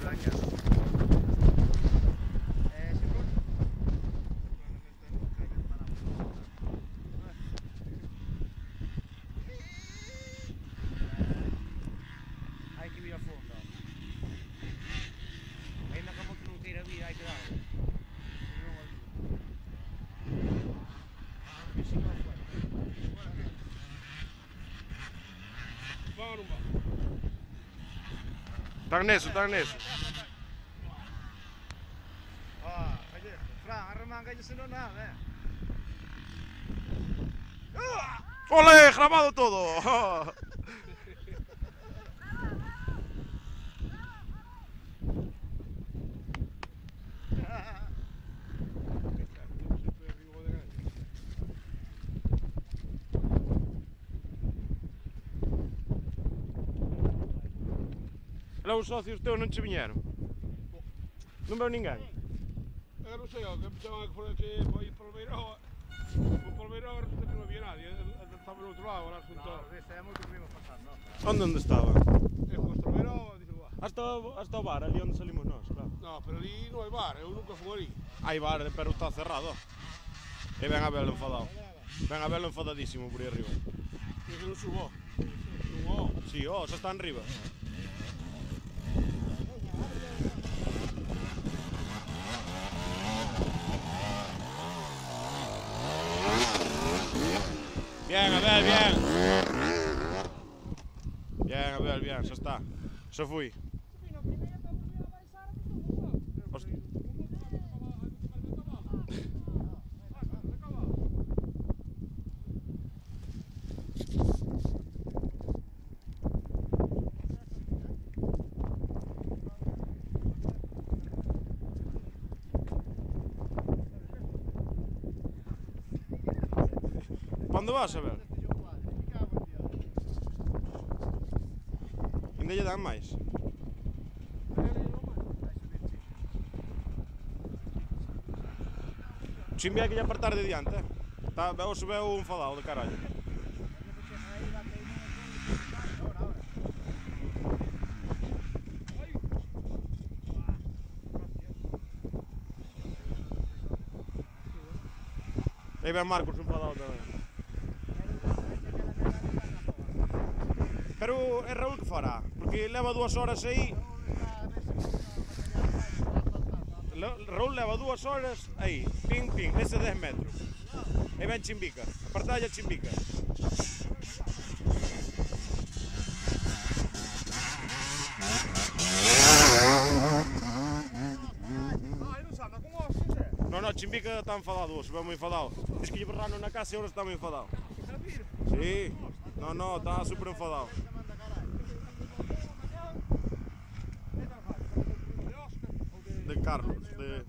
Hai que vir a fondo. Ainda que a moto non queira vir, hai que dar. Va ou non va? Están neso, están neso. Fran, arremangalle se non nada, ¡Ole! ¡Grabado todo! Lá os socios teus non che viñeron? Non veu ninguén? Non sei, que pensaban que fora que ir por Beiró. Por Beiró resulta que non había nadie. Estaba no outro lado, ahora junto. é moito que vimos pasar, non? Onde estaba? Vuestro Beiró, dice, guau. Hasta o bar, ali onde salimos nós, claro. No, pero ali non hai bar, eu nunca fui ali. Hai bar, pero está cerrado. E ven a verlo enfadado. Ven a verlo enfadadísimo por aí arriba. E que non subo. Subo. Si, xa está en riba. Bien, Abel, bien. Bien, Abel, bien, xa está. Xa fui. Pa onde vas, Abel? Ainda lle dan máis? Chimbi hai que lle apartar de diante. O se veu enfadado de carallo. Aí ven Marcos enfadado tamén. Pero é Raúl que fará, porque leva 2 horas aí. Raúl leva 2 horas aí, ping, ping, nese 10 metros. E ven Chimbica, apartalle a Chimbica. No, Chimbica está enfadado, se ve moi enfadado. Diz que lle berraron na casa e agora está moi enfadado. Sí, no, está super enfadado. De Carlos, de...